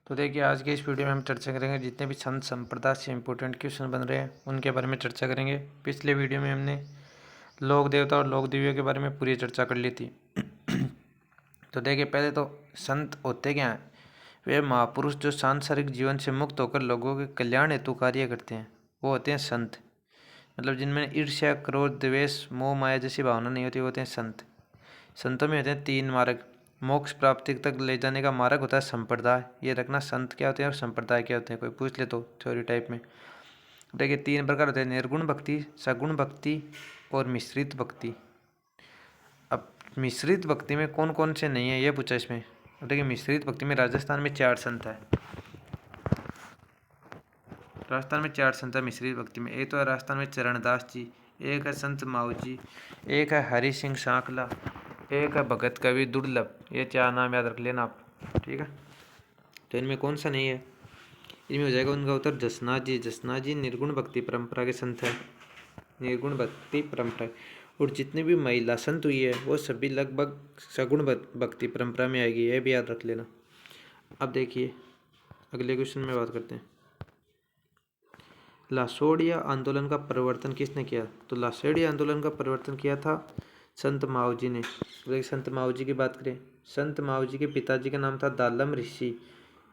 तो देखिए आज के इस वीडियो में हम चर्चा करेंगे जितने भी संत संप्रदाय से इम्पोर्टेंट क्वेश्चन बन रहे हैं उनके बारे में चर्चा करेंगे। पिछले वीडियो में हमने लोक देवता और लोक देवियों के बारे में पूरी चर्चा कर ली थी। तो देखिए पहले तो संत होते क्या हैं? वे महापुरुष जो सांसारिक जीवन से मुक्त होकर लोगों के कल्याण हेतु कार्य करते हैं, वो होते हैं संत। मतलब जिनमें ईर्ष्या, क्रोध, द्वेष, मोह, माया जैसी भावना नहीं होती, वो होते हैं संत। संतों में होते हैं 3 मार्ग। मोक्ष प्राप्ति तक ले जाने का मार्ग होता है संप्रदाय। ये रखना, संत क्या होते हैं और संप्रदाय क्या होते हैं, कोई पूछ ले तो थ्योरी टाइप में। देखिए 3 प्रकार होते हैं: निर्गुण भक्ति, सगुण भक्ति और मिश्रित भक्ति। अब मिश्रित भक्ति में कौन कौन से नहीं है ये पूछा इसमें। अब देखिए मिश्रित भक्ति में राजस्थान में 4 संत है। राजस्थान में 4 संत है मिश्रित भक्ति में। एक तो है राजस्थान में चरणदास जी, एक है संत माऊ जी, एक है हरि सिंह सांकला, एक है भगत कवि दुर्लभ। ये 4 नाम याद रख लेना आप, ठीक है। तो इनमें कौन सा नहीं है? इनमें हो जाएगा उनका उत्तर जसनाथ जी। जसनाथ जी निर्गुण भक्ति परंपरा के संत है, निर्गुण भक्ति परंपरा। और जितने भी महिला संत हुई है वो सभी लगभग सगुण भक्ति परंपरा में आएगी, यह भी याद रख लेना। अब देखिए अगले क्वेश्चन में बात करते हैं। लासोड़िया आंदोलन का परिवर्तन किसने किया? तो लासोड़िया आंदोलन का परिवर्तन किया था संत माऊ जी ने। देखिए संत माऊ जी की बात करें, संत माऊ जी के पिताजी का नाम था दालम ऋषि,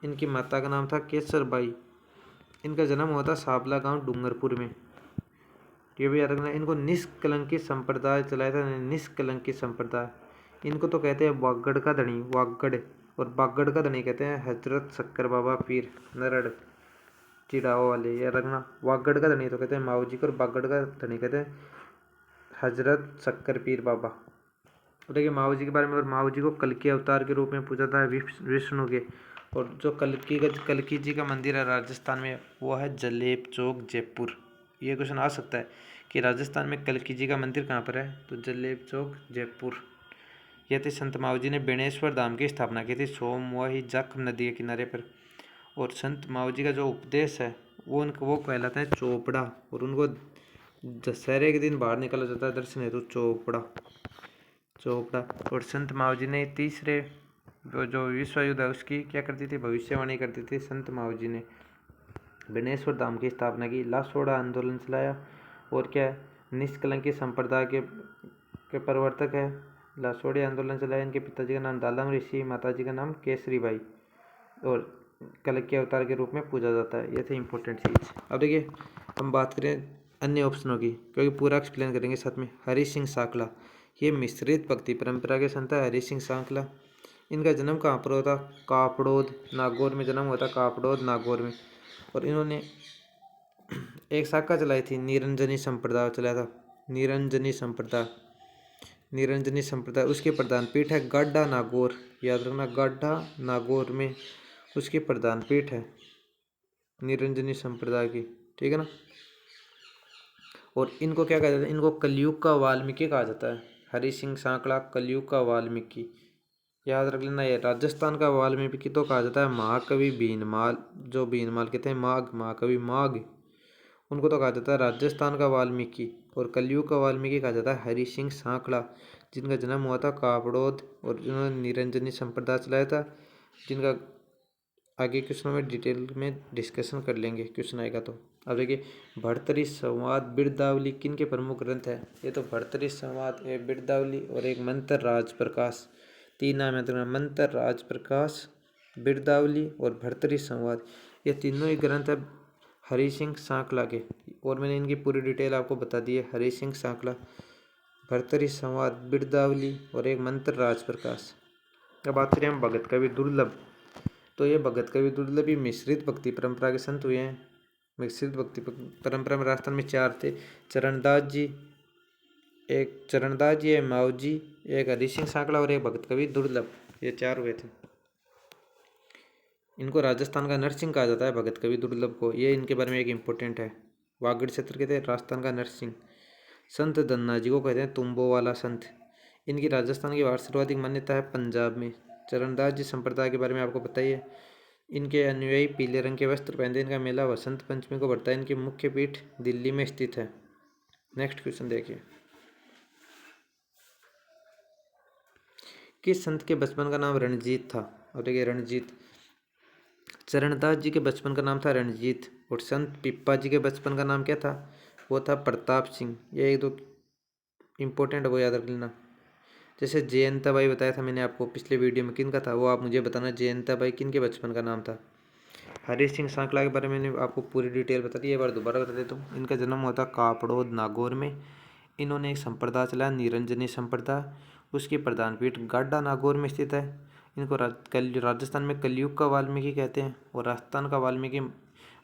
इनकी माता का नाम था केसरबाई। इनका जन्म हुआ था साबला गांव डूंगरपुर में। ये भी याद रखना। इनको निष्कलंकी संप्रदाय चलाया था, निष्कलंकी संप्रदाय। इनको तो कहते हैं वागड़ का धनी, वागड़। और बागड़ का धनी कहते हैं हजरत शक्कर बाबा पीर नरड़ चिड़ाओ वाले। ये रखना, वागड़ का धनी तो कहते हैं माऊ जी को और बागड़ का धनी कहते हैं हजरत शक्कर पीर बाबा। देखिए माऊ जी के बारे में, और माऊ जी को कल्कि अवतार के रूप में पूजा था विष्णु के। और जो कल्कि जी का मंदिर है राजस्थान में, वो है जलेब चौक जयपुर। ये क्वेश्चन आ सकता है कि राजस्थान में कल्कि जी का मंदिर कहाँ पर है, तो जलेब चौक जयपुर। यह थे संत माऊ जी ने बेणेश्वर धाम की स्थापना की थी सोमवाही जख नदी के किनारे पर। और संत माऊ जी का जो उपदेश है वो कहलाता है चोपड़ा। और उनको दशहरे के दिन बाहर निकाला जाता है दर्शन हेतु चोपड़ा। और संत माऊ जी ने तीसरे जो विश्व युद्ध है उसकी क्या करती थी, भविष्यवाणी करती थी। संत माऊ जी ने बेणेश्वर धाम की स्थापना की, लासोड़ा आंदोलन चलाया। और क्या है, निष्कलंकी संप्रदाय के प्रवर्तक है, लासोड़ी आंदोलन चलाया। इनके पिताजी का नाम दालम ऋषि, माताजी का नाम केसरी बाई। और कल्कि अवतार के रूप में पूजा जाता है। ये थे इंपॉर्टेंट चीज़। अब देखिए हम बात करें अन्य ऑप्शनों की, क्योंकि पूरा एक्सप्लेन करेंगे साथ में। हरि सिंह सांकला, ये मिश्रित भक्ति परंपरा के संत है हरि सिंह सांकला। इनका जन्म कहाँ पर हुआ था? कापड़ोद नागौर में जन्म हुआ था, कापड़ोद नागौर में। और इन्होंने एक शाखा चलाई थी, निरंजनी संप्रदाय चलाया था, निरंजनी संप्रदाय। उसके प्रधान पीठ है गाढ़ा नागौर। याद रखना, गाढ़ा नागौर में उसकी प्रधान पीठ है निरंजनी संप्रदाय की, ठीक है ना। और इनको क्या कहा जाता है? इनको कलयुग का वाल्मीकि कहा जाता है। हरि सिंह सांकला कलयुग का वाल्मीकि, याद रख लेना। ये राजस्थान का वाल्मीकि तो कहा जाता है महाकवि भीनमाल, जो भीनमाल कहते हैं माघ, महाकवि माघ, उनको तो कहा जाता है राजस्थान का वाल्मीकि। और कलयुग का वाल्मीकि कहा जाता है हरि सिंह सांकला, जिनका जन्म हुआ था कापड़ोद और जिन्होंने निरंजनी संप्रदाय चलाया था, जिनका आगे क्वेश्चनों में डिटेल में डिस्कशन कर लेंगे, क्वेश्चन आएगा तो। अब देखिए भर्तृहरि संवाद बिरदावली किन के प्रमुख ग्रंथ है? ये तो भर्तृहरि संवाद, एक बिरदावली और एक मंत्र राज प्रकाश। 3 नाम है तो मंत्र राज प्रकाश, बिरदावली और भर्तृहरि संवाद। ये तीनों ही ग्रंथ है हरि सिंह सांकला के। और मैंने इनकी पूरी डिटेल आपको बता दी है। हरि सिंह सांकला, भर्तृहरि संवाद, बिरदावली और एक मंत्र राज प्रकाश। अब बात करें हम भगत कवि दुर्लभ, तो ये भगत कवि दुर्लभ भी मिश्रित भक्ति परंपरा के संत हुए हैं। मिश्रित भक्ति परंपरा में राजस्थान में 4 थे, चरणदास जी, एक चरणदास जी, एक माऊ जी, एक हरि सिंह सांकला और एक भगत कवि दुर्लभ। ये 4 हुए थे। इनको राजस्थान का नरसिंह कहा जाता है, भगत कवि दुर्लभ को। ये इनके बारे में एक इम्पोर्टेंट है, वागड़ क्षेत्र के थे, राजस्थान का नरसिंह। संत धन्ना जी को कहते हैं तुम्बो वाला संत। इनकी राजस्थान की सर्वाधिक मान्यता है पंजाब में। चरणदास जी संप्रदाय के बारे में आपको बताइए। इनके अनुयायी पीले रंग के वस्त्र पहनते। इनका मेला वसंत पंचमी को बढ़ता है। इनकी मुख्य पीठ दिल्ली में स्थित है। नेक्स्ट क्वेश्चन देखिए, किस संत के बचपन का नाम रणजीत था? और देखिए रणजीत चरणदास जी के बचपन का नाम था रणजीत और संत पिप्पा जी के बचपन का नाम क्या था, वो था प्रताप सिंह। ये एक दो इम्पोर्टेंट वो याद रख लेना। जैसे जयंताबाई बताया था मैंने आपको पिछले वीडियो में, किन का था वो आप मुझे बताना, जयंताबाई किन के बचपन का नाम था। हरि सिंह सांकला के बारे में मैंने आपको पूरी डिटेल बता दी, एक बार दोबारा बता देता हूँ। इनका जन्म हुआ था कापड़ोद नागौर में। इन्होंने एक संप्रदाय चलाया निरंजनी संप्रदाय, उसकी प्रधान पीठ गाडा नागौर में स्थित है। इनको राजस्थान में कलयुग का वाल्मीकि कहते हैं और राजस्थान का वाल्मीकि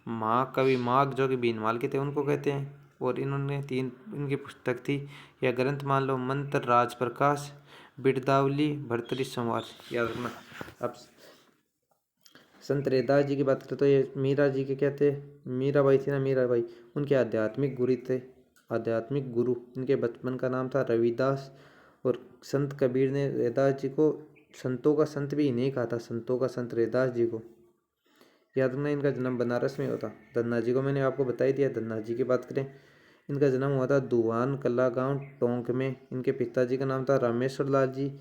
महाकवि माघ जो कि बीनवाल के थे उनको कहते हैं। और इन्होंने 3 इनकी पुस्तक थी या ग्रंथ मान लो, मंत्र राज प्रकाश, बिरदावली, भर्तृहरि संवाद, याद रखना। अब संत रैदास जी की बात करें तो ये मीरा जी के क्या थे, मीराबाई थी ना, मीराबाई उनके आध्यात्मिक गुरु थे, आध्यात्मिक गुरु। इनके बचपन का नाम था रविदास। और संत कबीर ने रैदास जी को संतों का संत भी नहीं कहा था, संतों का संत रैदास जी को। याद रखना इनका जन्म बनारस में हुआ था। धन्ना जी को मैंने आपको बता ही दिया। धन्ना जी की बात करें, इनका जन्म हुआ था दुआन कला गांव टोंक में। इनके पिताजी का नाम था रामेश्वर लाल जी,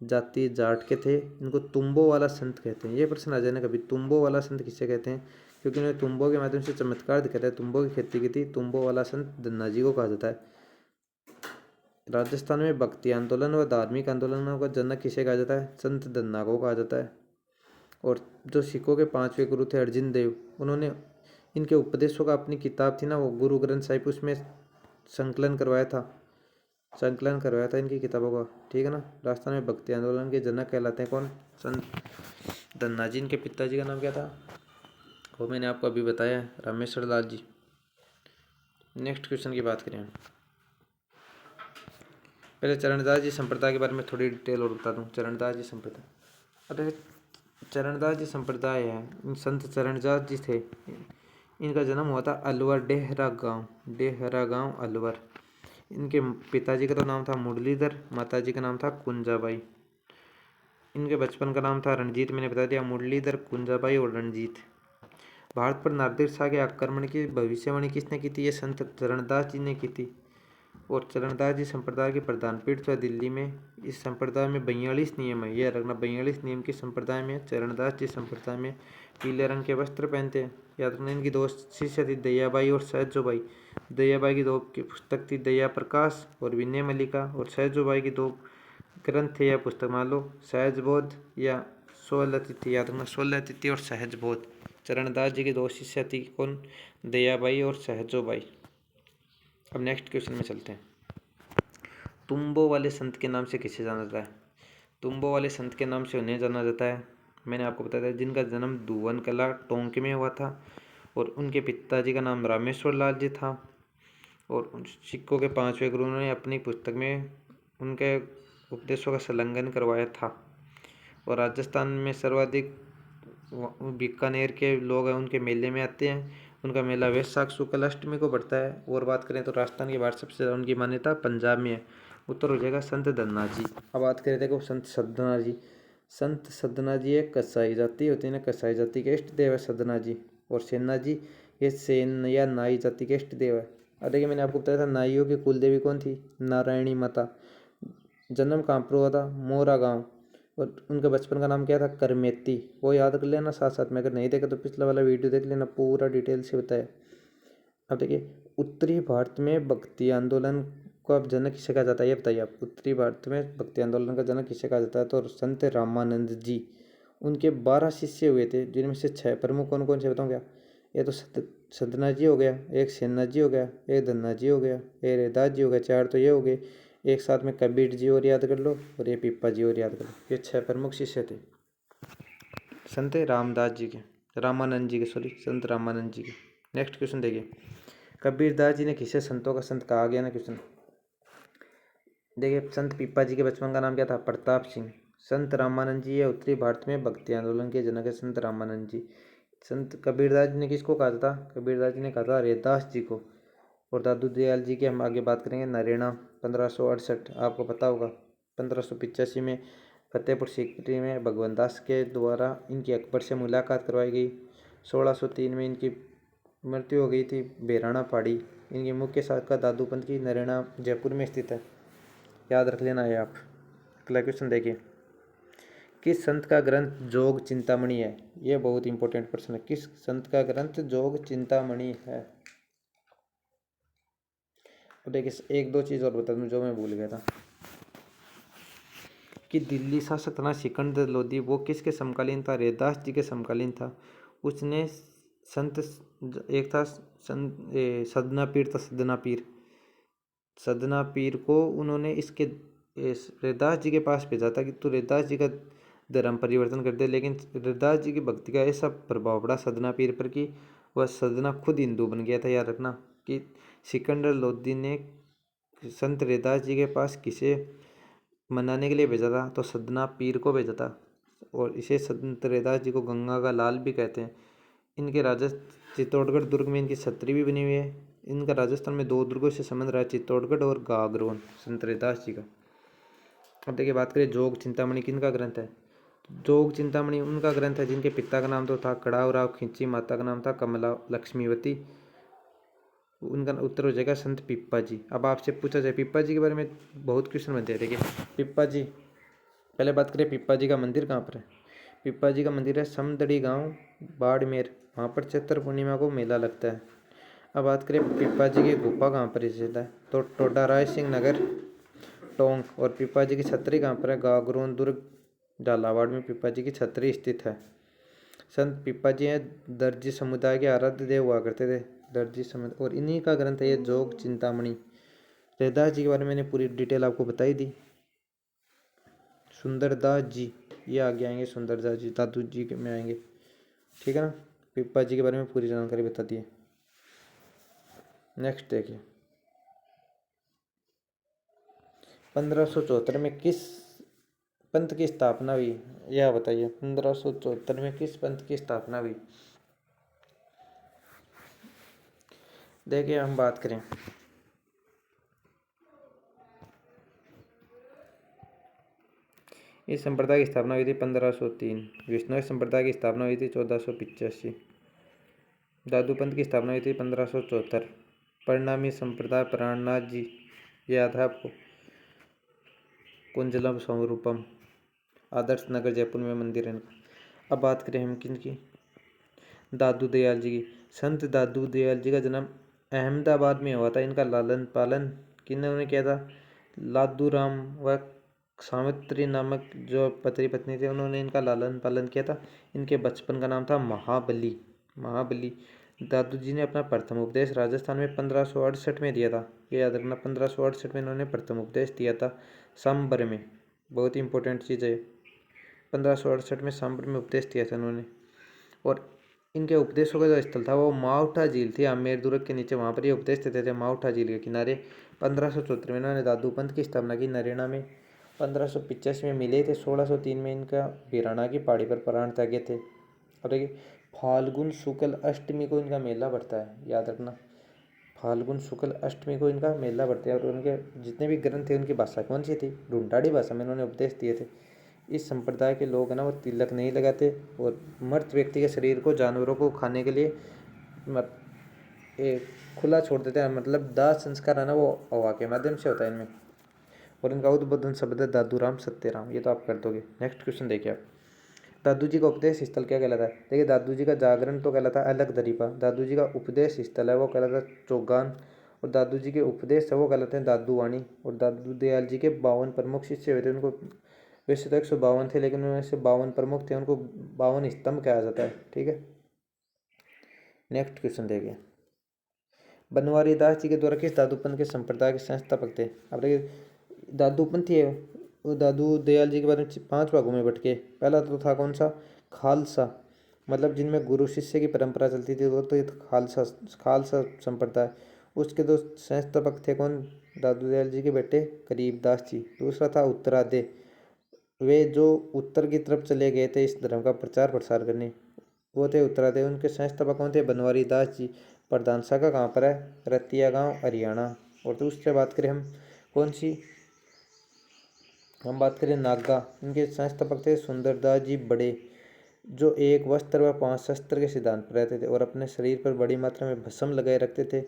जाति जाट के थे। इनको तुम्बो वाला संत कहते हैं। ये प्रश्न आ जाए ना कभी, तुम्बो वाला संत किसे कहते हैं, क्योंकि इन्होंने तुम्बो के माध्यम से चमत्कार दिखाया है, तुम्बो की खेती की थी। तुम्बो वाला संत धन्ना जी को कहा जाता है। राजस्थान में भक्ति आंदोलन व धार्मिक आंदोलनों का जनक किसे कहा जाता है, संत धन्ना को कहा जाता है। और जो सिखों के 5वें गुरु थे अर्जुन देव, उन्होंने इनके उपदेशों का अपनी किताब थी ना वो गुरु ग्रंथ साहिब, उसमें संकलन करवाया था इनकी किताबों का, ठीक है ना। राजस्थान में भक्ति आंदोलन के जनक कहलाते हैं कौन, संत धन्ना जी। इनके पिताजी का नाम क्या था वो मैंने आपको अभी बताया है, रामेश्वर लाल जी। नेक्स्ट क्वेश्चन की बात करें, पहले चरणदास जी संप्रदाय के बारे में थोड़ी डिटेल और बता दूं। चरणदास जी संप्रदाय, अरे चरणदास जी संप्रदाय है, संत चरणदास जी थे। इनका जन्म हुआ था अलवर, डेहरा गांव अलवर। इनके पिताजी का तो नाम था मुरलीधर, माताजी का नाम था कुंजाबाई। इनके बचपन का नाम था रणजीत, मैंने बता दिया, मुरलीधर, कुंजाबाई और रणजीत। भारत पर नादिर शाह के आक्रमण की भविष्यवाणी किसने की थी, ये संत चरणदास जी ने की थी। और चरणदास जी संप्रदाय की प्रधान पीठ जो है दिल्ली में। इस संप्रदाय में 42 नियम है, यह रखना 42 नियम की संप्रदाय में चरणदास जी संप्रदाय में पीले रंग के वस्त्र पहनते हैं। याद रखना इनकी 2 शिष्य थी, दयाबाई और सहजोबाई। दयाबाई की 2 की पुस्तक थी, दया प्रकाश और विनय मल्लिका। और सहजोबाई की 2 ग्रंथ थे या पुस्तक मान लो, सहजबोध या 16 तिथि। याद रखना 16 तिथि और सहजबोध। चरणदास जी की 2 शिष्य थी कौन, दयाबाई और सहजोबाई। अब नेक्स्ट क्वेश्चन में चलते हैं। तुम्बो वाले संत के नाम से किसे जाना जाता है, तुम्बो वाले संत के नाम से उन्हें जाना जाता है, मैंने आपको बताया था, जिनका जन्म दुवन कला टोंक में हुआ था। और उनके पिताजी का नाम रामेश्वर लाल जी था। और सिखों के 5वें गुरु ने अपनी पुस्तक में उनके उपदेशों का संलग्न करवाया था। और राजस्थान में सर्वाधिक बीकानेर के लोग हैं, उनके मेले में आते हैं। उनका मेला वैशाख शुक्ल अष्टमी को पड़ता है। और बात करें तो राजस्थान के बाहर सबसे ज़्यादा उनकी मान्यता पंजाब में है। उत्तर हो जाएगा संत धन्ना जी। अब बात करें देखो संत सदना जी। संत सदना जी एक कसाई जाति होती है ना, कसाई जाति के इष्ट देव है सदना जी। और सेना जी ये सेन या नाई जाति के इष्ट देव है। और देखिए मैंने आपको बताया था नाइयों की कुल देवी कौन थी, नारायणी माता। जन्म कहाँ पर हुआ था, मोरा गाँव। और उनके बचपन का नाम क्या था, करमेती। वो याद कर लेना साथ साथ में, अगर नहीं देखा तो पिछला वाला वीडियो देख लेना, पूरा डिटेल से बताया। अब देखिए उत्तरी भारत में भक्ति आंदोलन का जनक किसे कहा जाता है, ये बताइए आप। उत्तरी भारत में भक्ति आंदोलन का जनक किसे कहा जाता है, तो संत रामानंद जी। उनके 12 शिष्य हुए थे, जिनमें से 6 प्रमुख कौन कौन से बताऊँ क्या। ये तो सदना जी हो गया, एक सेना जी हो गया, एक धन्ना जी हो गया, एक रैदास जी हो गया, 4 तो ये हो गए। एक साथ में कबीर जी और याद कर लो, और ये पिप्पा जी और याद कर लो। ये 6 प्रमुख शिष्य थे संत रामदास जी के, रामानंद जी के, सॉरी संत रामानंद जी के। नेक्स्ट क्वेश्चन देखिए, कबीरदास जी ने किसे संतों का संत कहा गया ना क्वेश्चन। देखिए संत पिप्पा जी के बचपन का नाम क्या था, प्रताप सिंह। संत रामानंद जी ये उत्तरी भारत में भक्ति आंदोलन के जनक है, संत रामानंद जी। संत कबीरदास जी ने किसको कहा था, कबीरदास जी ने कहा था रैदास जी को। और दादू दयाल जी की हम आगे बात करेंगे, नरेणा 1568 आपको पता होगा। 1585 में फतेहपुर सीकरी में भगवान दास के द्वारा इनकी अकबर से मुलाकात करवाई गई। 1603 में इनकी मृत्यु हो गई थी बेराना पहाड़ी। इनकी मुख्य शाखा दादूपंथ की नरेणा जयपुर में स्थित है, याद रख लेना है आप। अगला क्वेश्चन देखिए, किस संत का ग्रंथ जोग चिंतामणि है? यह बहुत इंपॉर्टेंट प्रश्न है। किस संत का ग्रंथ जोग चिंतामणि है? और देखिए एक दो चीज और बता दूं जो मैं भूल गया था कि दिल्ली शासक था सिकंदर लोदी, वो किसके समकालीन था? रैदास जी के समकालीन था। उसने संत एक था सदना पीर था, सदना पीर को उन्होंने इसके रैदास जी के पास भेजा था कि तू रैदास जी का धर्म परिवर्तन कर दे, लेकिन रैदास जी की भक्ति का ऐसा प्रभाव पड़ा सदना पीर पर कि वह सदना खुद हिंदू बन गया था। याद रखना कि सिकंदर लोदी ने संत रैदास जी के पास किसे मनाने के लिए भेजा था? तो सदना पीर को भेजा था। और इसे संत रैदास जी को गंगा का लाल भी कहते हैं। इनके चित्तौड़गढ़ दुर्ग में इनकी छतरी भी बनी हुई है। इनका राजस्थान में दो दुर्गों से संबंध रहा है, चित्तौड़गढ़ और गागरोन, संत रैदास जी का। अब देखिए बात करें जोग चिंतामणि किनका ग्रंथ है? जोग चिंतामणि उनका ग्रंथ है जिनके पिता का नाम तो था कड़ावराव खिंची, माता का नाम था कमला लक्ष्मीवती। उनका उत्तर हो जाएगा संत पिप्पा जी। अब आपसे पूछा जाए पिप्पा जी के बारे में, बहुत क्वेश्चन बनते हैं। देखिए पिप्पा जी, पहले बात करें पिप्पा जी का मंदिर कहाँ पर है। पिप्पा जी का मंदिर है समदड़ी गांव बाड़मेर, वहाँ पर चैत्र पूर्णिमा को मेला लगता है। अब बात करें पिप्पा जी की गुफा कहाँ पर स्थित है, तो टोडा राय सिंह नगर टोंक। और पिप्पा जी की छतरी कहाँ पर है? गागरोन दुर्ग झालावाड़ में पिप्पा जी की छतरी स्थित है। संत पिप्पा जी हैं दर्जी समुदाय के आराध्य देव हुआ करते थे, दर्जी समुदाय। और इन्हीं का ग्रंथ है ये जोग चिंतामणि। रैदास जी के बारे में मैंने पूरी डिटेल आपको बताई दी। सुंदरदास जी ये आगे आएंगे, सुंदरदास जी दादू जी के में आएंगे, ठीक है ना। पिप्पा जी के बारे में पूरी जानकारी बता दी है। नेक्स्ट देखिए 1574 में किस पंथ की स्थापना हुई? यह बताइए 1574 में किस पंथ की स्थापना हुई? देखिए हम बात करें इस संप्रदाय की स्थापना हुई थी 1503। विष्णु संप्रदाय की स्थापना हुई थी 1485। दादू पंथ की स्थापना हुई थी 1574। परिणामी संप्रदाय प्राणनाथ जी याद है आपको, कुंजलम स्वरूपम, आदर्श नगर जयपुर में मंदिर है इनका। अब बात करें हम किन की, दादू दयाल जी की। संत दादू दयाल जी का जन्म अहमदाबाद में हुआ था। इनका लालन पालन किन्होंने किया था? लादू राम व सावित्री नामक जो पति पत्नी थे उन्होंने इनका लालन पालन किया था। इनके बचपन का नाम था महाबली। दादू जी ने अपना प्रथम उपदेश राजस्थान में 1568 में दिया था। ये याद रखना 1568 में इन्होंने प्रथम उपदेश दिया था सांबर में। बहुत ही इंपॉर्टेंट चीज़ है, 1568 में सांबर में उपदेश दिया था इन्होंने। और इनके उपदेशों का जो स्थल था वो माउठा झील थी, आमेर दुर्ग के नीचे, वहाँ पर ये उपदेश देते थे माउठा झील के किनारे। 1574 में इन्होंने दादू पंथ की स्थापना की नरेना में। 1585 में मिले थे। 1603 में इनका वीराना की पहाड़ी पर प्राण त्यागे थे। और देखिए फाल्गुन शुक्ल अष्टमी को इनका मेला बढ़ता है, याद रखना फाल्गुन शुक्ल अष्टमी को इनका मेला बढ़ता है। और उनके जितने भी ग्रंथ थे उनकी भाषा कौन सी थी? ढूंढाड़ी भाषा में इन्होंने उपदेश दिए थे। इस संप्रदाय के लोग हैं ना वो तिलक नहीं लगाते और मृत व्यक्ति के शरीर को जानवरों को खाने के लिए खुला छोड़ देते हैं, मतलब दाह संस्कार है ना वो हवा के माध्यम से होता है इनमें। और इनका उद्बोधन शब्द है दादूराम सत्यराम, ये तो आप कर दोगे। नेक्स्ट क्वेश्चन देखिए आप, दादू जी का उपदेश स्थल क्या कहलाता है? देखिए दादू जी का जागरण तो कहलाता है अलग दरीपा, दादू जी का उपदेश स्थल है वो कहलाता है चौगान, और दादू जी के उपदेश है वो कहलाते हैं दादू वाणी। और दादू दयाल जी के 52 प्रमुख शिष्य हुए थे। उनको वैसे तो 152 थे लेकिन उनमें से 52 प्रमुख थे, उनको 52 स्तंभ कहा जाता है, ठीक है। नेक्स्ट क्वेश्चन देखिए, बनवारी दास जी के द्वारा किस दादूपंथ के संप्रदाय के संस्थापक थे? अब देखिए दादूपंथी है वो दादू दयाल जी के बारे में 5 भागों में बट के। पहला तो था कौन सा? खालसा, मतलब जिनमें गुरु शिष्य की परंपरा चलती थी वो तो ये खालसा संप्रदाय। उसके दो संस्थापक थे कौन? दादू दयाल जी के बेटे गरीबदास जी। दूसरा था उत्तरादे, वे जो उत्तर की तरफ चले गए थे इस धर्म का प्रचार प्रसार करने, वो थे उत्तरादे। उनके संस्थापक कौन थे? बनवारी दास जी। प्रधान शाखा कहाँ पर है? रतिया गांव हरियाणा। और दूसरे बात करें हम कौन सी, हम बात करें नागा, इनके संस्थापक थे सुंदरदास जी बड़े, जो एक वस्त्र व 5 शस्त्र के सिद्धांत पर रहते थे और अपने शरीर पर बड़ी मात्रा में भस्म लगाए रखते थे।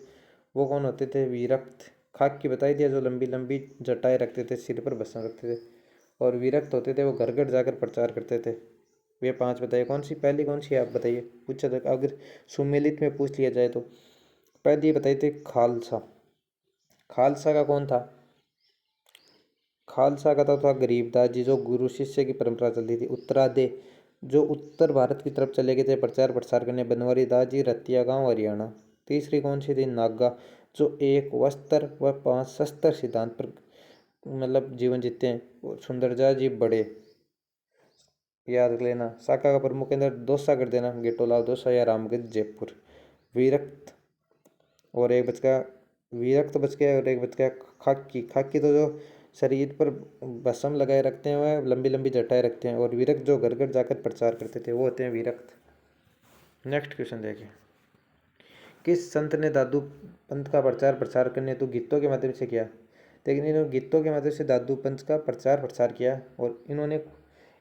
वो कौन होते थे? विरक्त। खाक की बताई दिया, जो लंबी लंबी जटाएं रखते थे, सिर पर भस्म रखते थे। और विरक्त होते थे वो घर घर जाकर प्रचार करते थे। वे 5 बताइए, कौन सी पहली कौन सी है आप बताइए, पूछा था अगर सुमेलित में पूछ लिया जाए तो। पहली बताइए थे खालसा। खालसा का कौन था? खालसा का था गरीबदास जी, जो गुरु शिष्य की परंपरा चलती थी। उत्तरादे जो उत्तर भारत की तरफ चले गए थे प्रचार प्रसार करने, बनवारी दास जी, रतिया गांव हरियाणा। तीसरी कौन सी थी? नागा, जो एक वस्त्र व 5 शस्त्र सिद्धांत पर मतलब जीवन जीते हैं। सुंदरदास जी बड़े, याद रख लेना। शाखा का प्रमुख केंद्र दौसा कर देना, गेटोलाल दौसा या रामगढ़ जयपुर। विरक्त और एक बच गया, विरक्त बच गया और एक बच गया खाकी। खाकी तो जो शरीर पर भस्म लगाए रखते हैं, वह लंबी लंबी जटाएं रखते हैं। और विरक्त जो घर घर जाकर प्रचार करते थे वो होते हैं विरक्त। नेक्स्ट क्वेश्चन देखिए, किस संत ने दादू पंथ का प्रचार प्रसार करने हेतु गीतों के माध्यम से किया? लेकिन इन्होंने गीतों के माध्यम से दादू पंथ का प्रचार प्रसार किया। और इन्होंने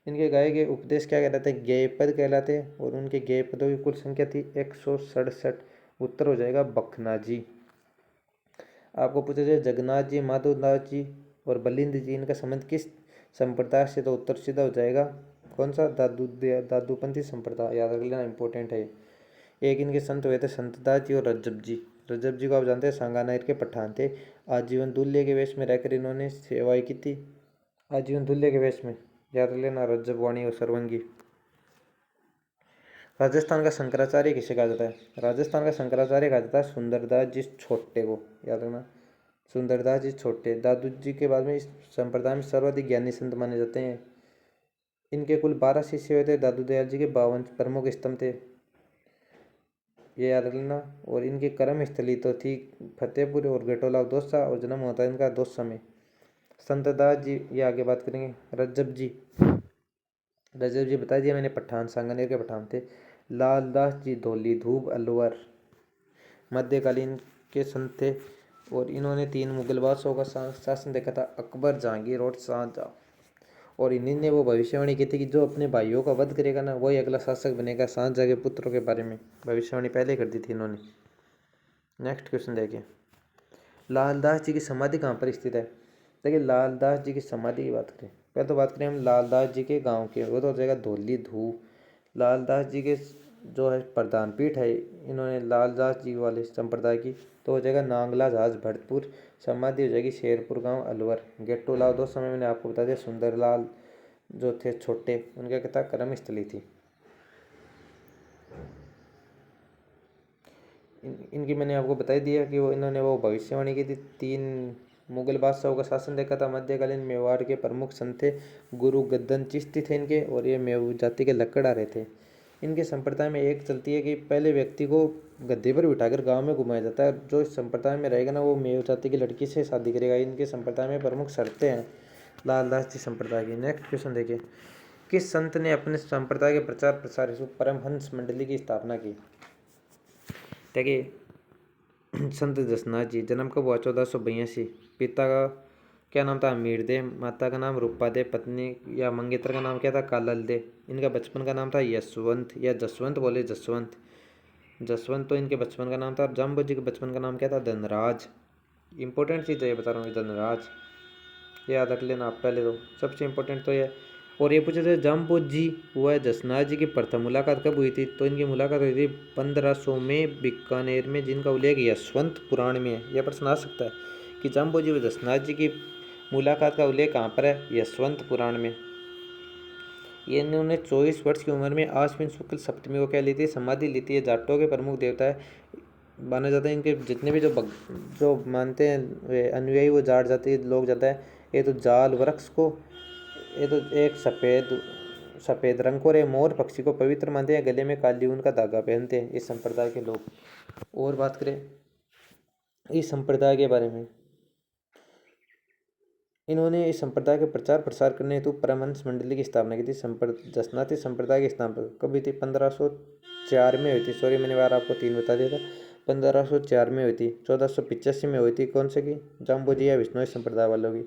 इनके गाए गए उपदेश क्या कहलाते हैं? गेय पद कहलाते हैं। और उनके गेय पदों की कुल संख्या थी 167। उत्तर हो जाएगा बखना जी। आपको पूछा जाए जगन्नाथ जी, माधवदास जी और बलिंद्र जी, इनका संबंध किस संप्रदाय से? तो उत्तर सीधा हो जाएगा कौन सा? दादूपंथी संप्रदाय, याद रख लेना, इंपॉर्टेंट है। एक इनके संत हुए थे संतदास जी और रज्जब जी। रज्जब जी को आप जानते हैं सांगानेर के पठान थे। आजीवन दूल्हे के वेश में रहकर इन्होंने सेवाएं की थी। आजीवन दूल्हे के वेश में, याद रख लेना, रज्जब, वाणी और सरवंगी। राजस्थान का शंकराचार्य किसे कहा जाता है? राजस्थान का शंकराचार्य कहा जाता है सुंदरदास जी छोटे को, याद रखना, सुंदरदास जी छोटे। दादू जी के बाद में इस संप्रदाय में सर्वाधिक ज्ञानी संत माने जाते हैं। इनके कुल 12 शिष्य हुए थे। दादू दयाल जी के 52 प्रमुख स्तंभ थे, ये याद रखना। और इनकी कर्म स्थली तो थी फतेहपुर और गेटोला दौसा, और जन्म होता है इनका दौसा में। संतदास जी, ये आगे बात करेंगे। रज्जब जी, रज्जब जी बता दिया मैंने, पठान, सांगानेर के पठान थे। लालदास जी धौली धूप अलवर, मध्यकालीन के संत थे। और इन्होंने 3 मुगल बादशाहों का शासन देखा था, अकबर, जहांगीर और शाहजहां। और इन्हीं ने वो भविष्यवाणी की थी कि जो अपने भाइयों का वध करेगा ना, वही अगला शासक बनेगा। शाहजहां के पुत्रों के बारे में भविष्यवाणी पहले कर दी थी इन्होंने। नेक्स्ट क्वेश्चन देखिए, लालदास जी की समाधि कहाँ पर स्थित है? देखिए लालदास जी की समाधि की बात करें, पहले तो बात करें हम लालदास जी के गांव की, वो तो हो जाएगा धौली धू। लालदास जी के जो है प्रधान पीठ है, इन्होंने लालदास जी वाले संप्रदाय की, तो हो जाएगा नांगला झाज भरतपुर। समाधि हो जाएगी शेरपुर गांव अलवर। गेट्टू लाल दो समय मैंने आपको बता दिया, सुंदरलाल जो थे छोटे, उनका क्या था? कर्म स्थली थी। इनकी मैंने आपको बता दिया कि वो इन्होंने वो भविष्यवाणी की थी। 3 मुगल बादशाहों का शासन देखा था। मध्यकालीन मेवाड़ के प्रमुख संत थे गुरु गद्दन चिश्ती थे इनके, और ये मेव जाति के लकड़ आ रहे थे। इनके संप्रदाय में एक चलती है कि पहले व्यक्ति को गद्दे पर बिठाकर गांव में घुमाया जाता है। जो इस संप्रदाय में रहेगा ना, वो मेव जाति की लड़की से शादी करेगा। इनके संप्रदाय में प्रमुख शर्तें हैं लालदास जी संप्रदाय की। नेक्स्ट क्वेश्चन देखिए, किस संत ने अपने संप्रदाय के प्रचार प्रसार हेतु परमहंस मंडली की स्थापना की? देखिए संत जसनाथ जी, जन्म कब हुआ? 1482। पिता का क्या नाम था? अमीरदेव। माता का नाम रूपादेव। पत्नी या मंगेतर का नाम क्या था? कालल दे। इनका बचपन का नाम था यशवंत या जसवंत, बोले जसवंत। जसवंत तो इनके बचपन का नाम था। जाम्बो जी के बचपन का नाम क्या था? धनराज। इंपॉर्टेंट चीज़ है ये बता रहा हूँ, धनराज, याद रख लेना आप पहले तो, सबसे इंपॉर्टेंट तो ये। और ये पूछे थे जाम्बो जी व जसनाथ जी की प्रथम मुलाकात कब हुई थी? तो इनकी मुलाकात हुई थी 1500 में बीकानेर में, जिनका उल्लेख यशवंत पुराण में है। यह प्रश्न आ सकता है कि जाम्बो जी व जसनाथ जी की मुलाकात का उल्लेख कहाँ पर है? यशवंत पुराण में। ये इन्होंने 24 वर्ष की उम्र में आश्विन शुक्ल सप्तमी को क्या ली थी? समाधि ली थी। ये जाटों के प्रमुख देवता है, माना जाता है। इनके जितने भी जो मानते हैं वे अनुयायी, वो जाट जाति लोग जाता है। ये तो जाल वृक्ष को, ये तो एक सफ़ेद रंग को और एक मोर पक्षी को पवित्र मानते हैं। गले में काली ऊन का धागा पहनते हैं इस संप्रदाय के लोग। और बात करें इस संप्रदाय के बारे में, इन्होंने इस संप्रदाय के प्रचार प्रसार करने हेतु परमहंस मंडली की स्थापना की थी। जसनाती संप्रदाय की स्थापना कब हुई थी? 1504 में हुई थी। सॉरी, मैंने बार आपको 3 बता दिया था। 1504 में हुई थी। 1485 में हुई थी। कौन से की? जाम्बोजी या विष्णोई संप्रदाय वालों की।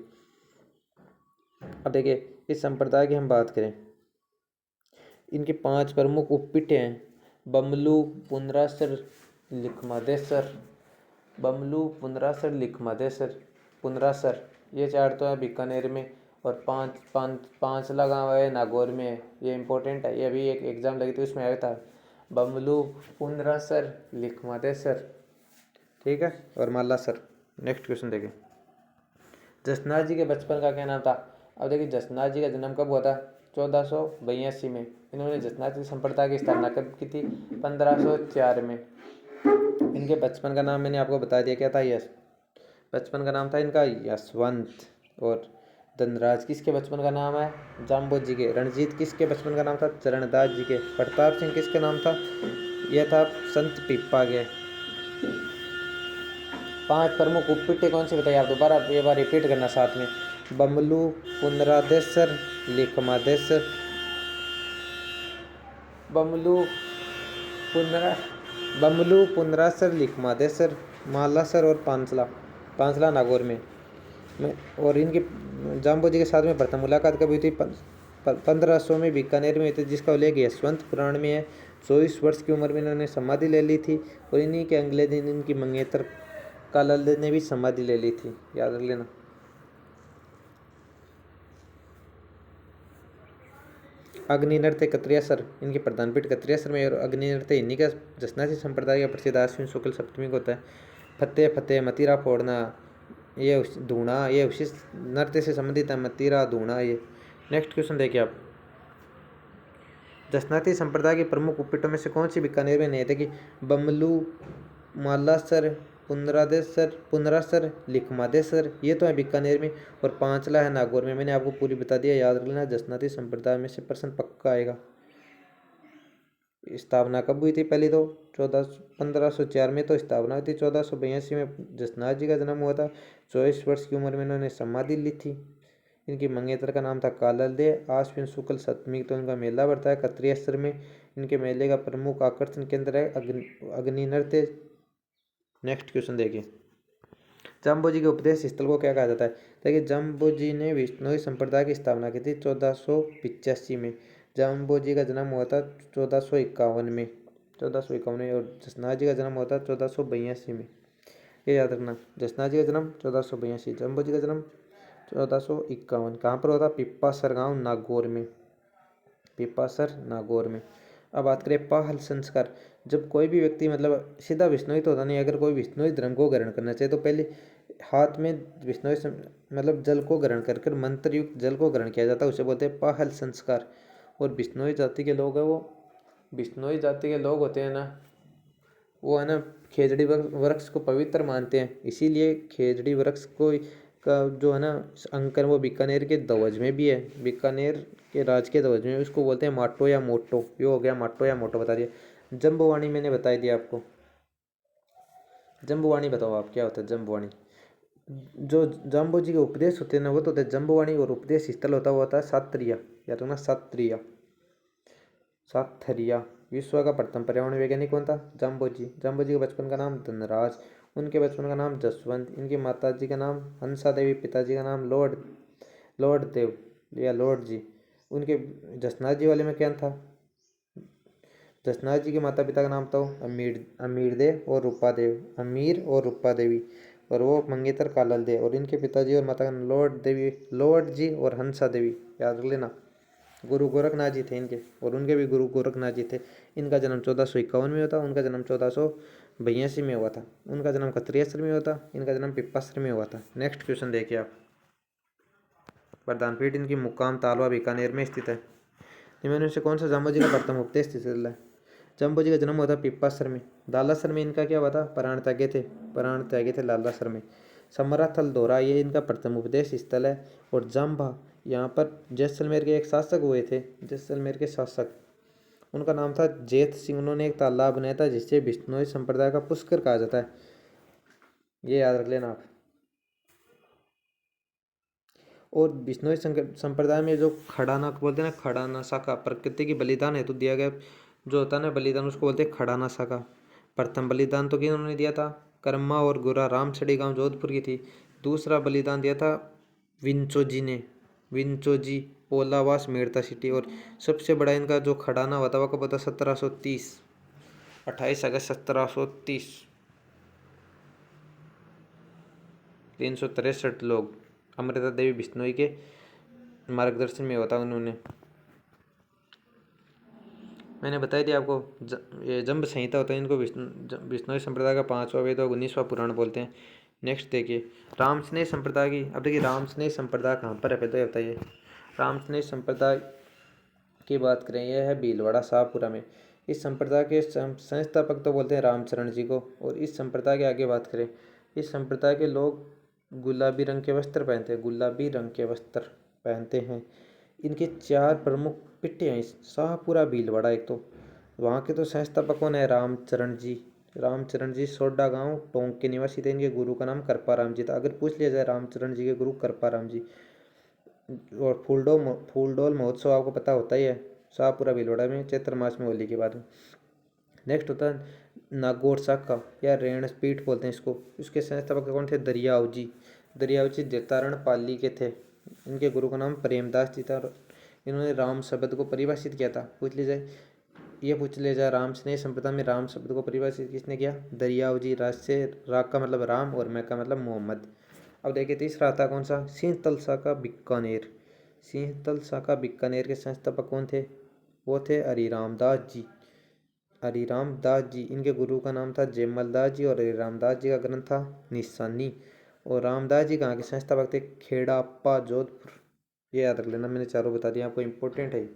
अब देखिए इस संप्रदाय की हम बात करें, इनके 5 प्रमुख उपपीठ हैं। बमलू, पुनरासर, लिखमादेसर। बमलू, पुनरासर, लिखमादेसर, पुनरासर, ये 4 तो है बीकानेर में। और पांचला गाँव है नागौर में है। ये इंपॉर्टेंट है, ये अभी एक एग्जाम लगी थी उसमें आया था। बमलू, पुनरासर, लिखमादेसर, ठीक है, और मालासर। नेक्स्ट क्वेश्चन देखिए, जसनाथ जी के बचपन का क्या नाम था। अब देखिए जसनाथ जी का जन्म कब हुआ था, 1482 में। इन्होंने जसनाथ जी संप्रदाय की स्थापना कब की थी, 1504 में। इनके बचपन का नाम मैंने आपको बता दिया, क्या था, यश। बचपन का नाम था इनका यशवंत। और धनराज किसके बचपन का नाम है, जाम्बो जी के। रणजीत किसके बचपन का नाम था, चरणदास जी के। प्रताप सिंह किसके नाम था, यह था संत पीपा के। 5 प्रमुख उपपिट्ठे कौन सी बताइए आप, दोबारा ये बार रिपीट करना साथ में। बमलू, पुनरादेसर, लिखमादेसर, बमलू पुनरा बमलू, पुनरासर, लिखमादेसर, मालासर और पांचला। पांचला नागौर में। और इनकी जाम्बो जी के साथ में प्रथम मुलाकात कब हुई थी, 1500 में बीकानेर में हुई थी, जिसका उल्लेख यशवंत पुराण में है। 24 वर्ष की उम्र में इन्होंने समाधि ले ली थी। और इन्हीं के अगले दिन इनकी मंगेतर कालल ने भी समाधि ले ली थी, याद रख लेना। अग्नि नृत्य कत्रियासर, इनके प्रधान पीठ कत्रियासर में। और अग्नि नृत्य इन्हीं का जसनासी संप्रदाय का प्रसिद्ध आश्विन शुक्ल सप्तमी को होता है। फतेह फतेह, मतीरा फोड़ना, ये धूणा, ये उसी नृत्य से संबंधित है, मतीरा धूणा ये। नेक्स्ट क्वेश्चन देखिए आप, जसनाती संप्रदाय के प्रमुख उपपीठों में से कौन सी बीकानेर में नहीं थे कि बमलू, मालासर, पुनरासर, लिखमादेसर, ये तो है बीकानेर में। और पांचला है नागौर में। मैंने आपको पूरी बता दिया, याद रखना। जसनाती संप्रदाय में से प्रश्न पक्का आएगा। स्थापना कब हुई थी, पहले तो 1504 में तो स्थापना हुई थी। 1482 में जसनाथ जी का जन्म हुआ था। 24 वर्ष की उम्र में इन्होंने समाधि ली थी। इनकी मंगेतर का नाम था कालल दे। आश्विन शुक्ल सप्तमी तो इनका मेला बढ़ता है कत्रियासर में। इनके मेले का प्रमुख आकर्षण केंद्र है अग्नि नृत्य। नेक्स्ट क्वेश्चन देखिए, जाम्बो जी के उपदेश स्थल को क्या कहा जाता है। देखिए जाम्बो जी ने विष्णोई संप्रदाय की स्थापना की थी 1485 में। जाम्बो जी का जन्म हुआ था 1451 में। 1451 में। और जसनाथ जी का जन्म हुआ था 1482 में। ये याद रखना, जसनाथ जी का जन्म 1482, जाम्बो जी का जन्म 1451। कहाँ पर हुआ था, पिप्पासर गाँव नागौर में। पिप्पासर नागौर में। अब बात करें पहल संस्कार। जब कोई भी व्यक्ति मतलब सीधा विष्णोई तो होता नहीं, अगर कोई विष्णोई धर्म को ग्रहण करना चाहे तो पहले हाथ में विष्णोई मतलब जल को ग्रहण कर मंत्र युक्त जल को ग्रहण किया जाता है, उसे बोलते हैं पहल संस्कार। और बिश्नोई जाति के लोग हैं वो, बिश्नोई जाति के लोग होते हैं ना, वो है ना खेजड़ी वृक्ष को पवित्र मानते हैं। इसीलिए खेजड़ी वृक्ष को का जो है ना अंकर वो बीकानेर के ध्वज में भी है। बीकानेर के राज के ध्वज में उसको बोलते हैं माटो या मोटो। ये हो गया माटो या मोटो, बता दिया। जम्बुवाणी मैंने बता दिया आपको। जम्बुवाणी बताओ आप, क्या होता है जम्बुवाणी। जो जाम्बो जी के उपदेश होते हैं ना वो तो होते हैं जम्बुवाणी। और उपदेश स्थल होता है सात्रिया, या तो ना सात्रिया, साथरिया। विश्व का प्रथम पर्यावरण वैज्ञानिक कौन था, जाम्बो जी। जाम्बो जी के बचपन का नाम धनराज, उनके बचपन का नाम जसवंत, इनकी माता जी का नाम हंसा देवी, पिताजी का नाम लॉर्ड देव या लॉर्ड जी। उनके जसनाथ जी वाले में क्या था, जसनाथ जी के माता पिता का नाम था अमीर देव और रूपा देव, अमीर और रूपा देवी। और वो मंगेतर कालल देव। और इनके पिताजी और माता का नाम लॉर्ड जी और हंसा देवी, याद रख लेना। गुरु गोरखनाथ जी थे इनके, और उनके भी गुरु गोरखनाथ जी थे। इनका जन्म 1451 में हुआ था, उनका जन्म 1482 में हुआ था। उनका जन्म कत्रियासर में हुआ था, इनका जन्म पिप्पासर में हुआ था। नेक्स्ट क्वेश्चन देखिए आप, प्रधानपीठ इनकी मुकाम तालवा बीकानेर में स्थित है। निम्न में से कौन सा जाम्बो जी का प्रथम उपदेश स्थल है। जाम्बो जी का जन्म हुआ था पिप्पासर में। लालासर में इनका क्या हुआ था, प्राण त्यागे थे लालासर में। समराथल दोरा ये इनका प्रथम उपदेश स्थल है। और जाम्बा, यहाँ पर जैसलमेर के एक शासक हुए थे, जैसलमेर के शासक, उनका नाम था जेत सिंह। उन्होंने एक तालाब बनाया था जिससे बिश्नोई संप्रदाय का पुष्कर कहा जाता है, ये याद रख लेना आप। और बिश्नोई संप्रदाय में जो खड़ाना बोलते हैं ना, खड़ाना शाखा, प्रकृति की बलिदान हेतु दिया गया जो होता है ना बलिदान, उसको बोलते हैं खड़ाना शाखा। प्रथम बलिदान तो किन्होंने दिया था, कर्मा और गोरा रामसड़ी गांव जोधपुर की थी। दूसरा बलिदान दिया था विंचो जी ने, विंचो जी ओलावास मेड़ता सिटी। और सबसे बड़ा इनका जो खड़ाना हुआ था वो कब होता, 1730, 28 अगस्त 1730। 363 लोग, अमृता देवी बिश्नोई के मार्गदर्शन में होता उन्होंने। मैंने बताई दिया आपको ये जंब संहिता होता है, इनको विष्णु संप्रदाय का 5वां वेद और 19वां पुराण बोलते हैं। नेक्स्ट देखिए राम स्नेह संप्रदाय की। अब देखिए राम स्नेह संप्रदाय कहाँ पर है पहले बताइए। राम स्नेह संप्रदाय की बात करें यह है भीलवाड़ा शाहपुरा में। इस संप्रदाय के संस्थापक तो बोलते हैं रामचरण जी को। और इस संप्रदाय के आगे बात करें, इस संप्रदाय के लोग गुलाबी रंग के वस्त्र पहनते हैं, गुलाबी रंग के वस्त्र पहनते हैं। इनके 4 प्रमुख पिट्ठे हैं शाहपुरा भीलवाड़ा। एक तो वहाँ के तो संस्थापक कौन है, रामचरण जी सोडा गांव टोंक के निवासी थे। इनके गुरु का नाम कृपाराम जी था। अगर पूछ लिया जाए रामचरण जी के गुरु कृपाराम जी। और फूलडोल महोत्सव आपको पता होता ही है शाहपुरा भीलवाड़ा में चैत्र मास में होली के बाद में। नेक्स्ट होता है नागौर शाखा या रेणपीठ बोलते हैं इसको। इसके संस्थापक कौन थे, दरियाव जी जतारण पाली के थे। इनके गुरु का नाम प्रेमदास जी था। इन्होंने राम शब्द को परिभाषित किया था। पूछ लिया जाए राम स्नेह संप्रदाय में राम शब्द को परिभाषित किसने किया, दरियाव जी। राग का मतलब राम और मैं का मतलब मोहम्मद। अब देखिए तीसरा आता कौन सा, सिंहतल शाखा बीकानेर के संस्थापक कौन थे, वो थे हरिराम दास जी। इनके गुरु का नाम था जयमल दास जी और हरिराम दास जी का ग्रंथ था निशानी। और रामदास जी कहाँ के संस्थापक थे, खेड़ाप्पा जोधपुर। ये याद रख लेना, मैंने चारों बता दिया आपको, इंपॉर्टेंट है।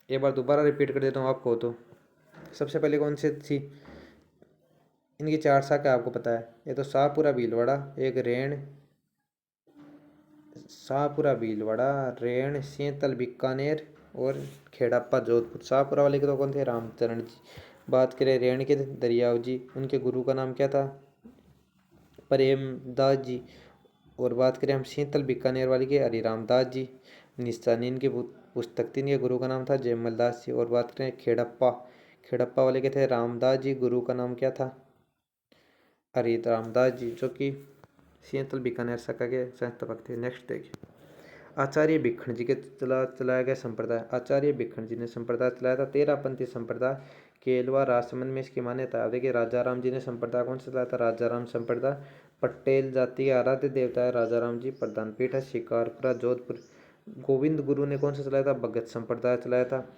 एक बार दोबारा रिपीट कर देता हूँ आपको। तो सबसे पहले कौन सी थी, इनकी 4 शाखा आपको पता है। ये तो शाहपुरा भीलवाड़ा, रेण सिंहतल बीकानेर और खेड़ाप्पा जोधपुर। शाहपुरा वाले के तो कौन थे, रामचरण जी। बात करें रेण के, दरियाव जी। उनके गुरु का नाम क्या था, प्रेमदास जी। और बात करें हम सिंहतल बीकानेर वाले के, हरिराम दास जी। निशानी इनके पुस्तक थी, इनके गुरु का नाम था जयमल दास जी। और बात करें खेड़प्पा वाले के थे रामदास जी, गुरु का नाम क्या था, हरिराम दास जी, जो कि सिंहतल बीकानेर शाखा के संस्थापक थे। नेक्स्ट देखिए आचार्य भिक्षण जी के चलाया गया संप्रदाय। आचार्य भिक्षण जी ने संप्रदाय चलाया था 13पंथी संप्रदाय। केलवा राजसमंद में इसकी मान्यता है। देखिए राजा राम जी ने संप्रदाय कौन सा चलाया था, राजा राम संप्रदाय। पटेल जाति के आराध्य देवता है राजा राम जी। प्रधान पीठ है शिकारपुरा जोधपुर। गोविंद गुरु ने कौन सा चलाया था, भगत संप्रदाय चलाया था।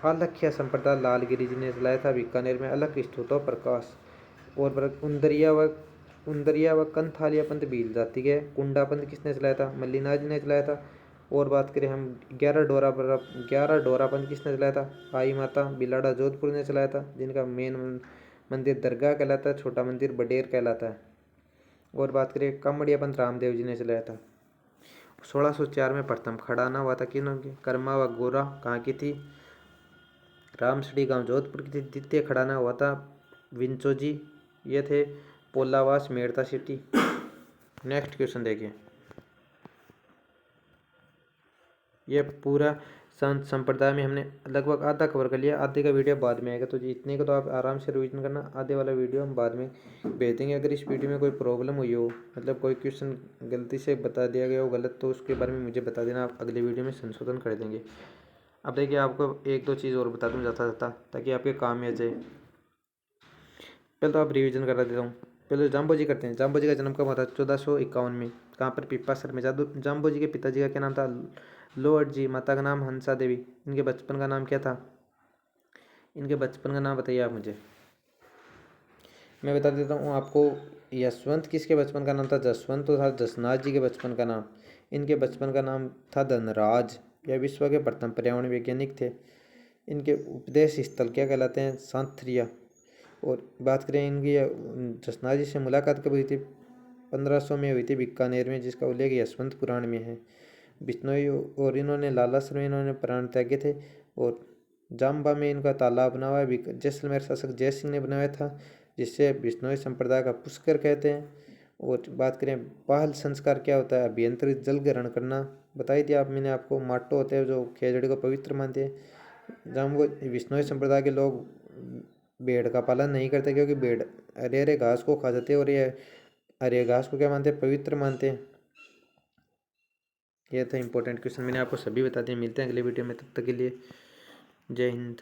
आलखिया संप्रदाय लालगिरी जी ने चलाया था बीकानेर में। अलख स्तुतो प्रकाश। और उंदरिया व कंथालिया पंथ भील जाति के। कुंडा पंथ किसने चलाया था, मल्लीनाथ जी ने चलाया था। और बात करें हम 11 डोरा पंथ किसने चलाया था, आई माता बिलाड़ा जोधपुर ने चलाया था। जिनका मेन मंदिर दरगाह कहलाता है, छोटा मंदिर बडेर कहलाता है। और बात करें कामड़िया पंथ रामदेव जी ने चलाया था। 1604 में प्रथम खड़ाना हुआ था किन्होंने, कर्मा व गोरा कहाँ की थी, रामसड़ी गांव जोधपुर की थी। द्वितीय खड़ाना हुआ था विंचो जी, ये थे पोलावास मेड़ता सिटी। नेक्स्ट क्वेश्चन देखिए, ये पूरा संत संप्रदाय में हमने लगभग आधा कवर कर लिया। आधे का वीडियो बाद में आएगा, तो जी इतने को तो आप आराम से रिवीजन करना। आधे वाला वीडियो हम बाद में भेज देंगे। अगर इस वीडियो में कोई प्रॉब्लम हुई हो, मतलब कोई क्वेश्चन गलती से बता दिया गया हो गलत, तो उसके बारे में मुझे बता देना, आप अगले वीडियो में संशोधन कर देंगे। अब देखिए आपको 1-2 चीज़ और बता दूँ जाता ताकि आपके काम में आ जाए। पहले तो आप रिविजन करा देता हूँ। पहले जाम्बो जी करते हैं। जाम्बो जी का जन्म कब हुआ था, 1451 में। कहाँ पर, पिपासर में। जाम्बो जी के पिताजी का क्या नाम था, लोअट जी। माता का नाम हंसा देवी। इनके बचपन का नाम क्या था, इनके बचपन का नाम बताइए आप मुझे। मैं बता देता हूँ आपको। यशवंत किसके बचपन का नाम था, जसवंत तो था जसनाथ जी के बचपन का नाम। इनके बचपन का नाम था धनराज। यह विश्व के प्रथम पर्यावरण वैज्ञानिक थे। इनके उपदेश स्थल क्या कहलाते हैं, सांथरिया। और बात करें इनकी जसनाथ जी से मुलाकात कब हुई थी, 1500 में हुई थी बीकानेर में, जिसका उल्लेख यशवंत पुराण में है। बिश्नोई और इन्होंने लालासर में इन्होंने प्राण त्यागे थे। और जाम्बा में इनका तालाब बना हुआ है, जैसलमेर शासक जय सिंह ने बनाया था, जिससे बिश्नोई संप्रदाय का पुष्कर कहते हैं। और बात करें पहल संस्कार क्या होता है, अभ्यंतरित जल ग्रहण करना बताई थी मैंने आपको। माटो होते हैं जो खेजड़ी को पवित्र मानते हैं। जाम्बो बिश्नोई संप्रदाय के लोग भेड़ का पालन नहीं करते, क्योंकि भेड़ हरे हरे घास को खा जाते हैं। और ये हरे घास को क्या मानते हैं, पवित्र मानते हैं। ये था इंपॉर्टेंट क्वेश्चन, मैंने आपको सभी बता दिए। मिलते हैं अगले वीडियो में, तब तक के लिए जय हिंद।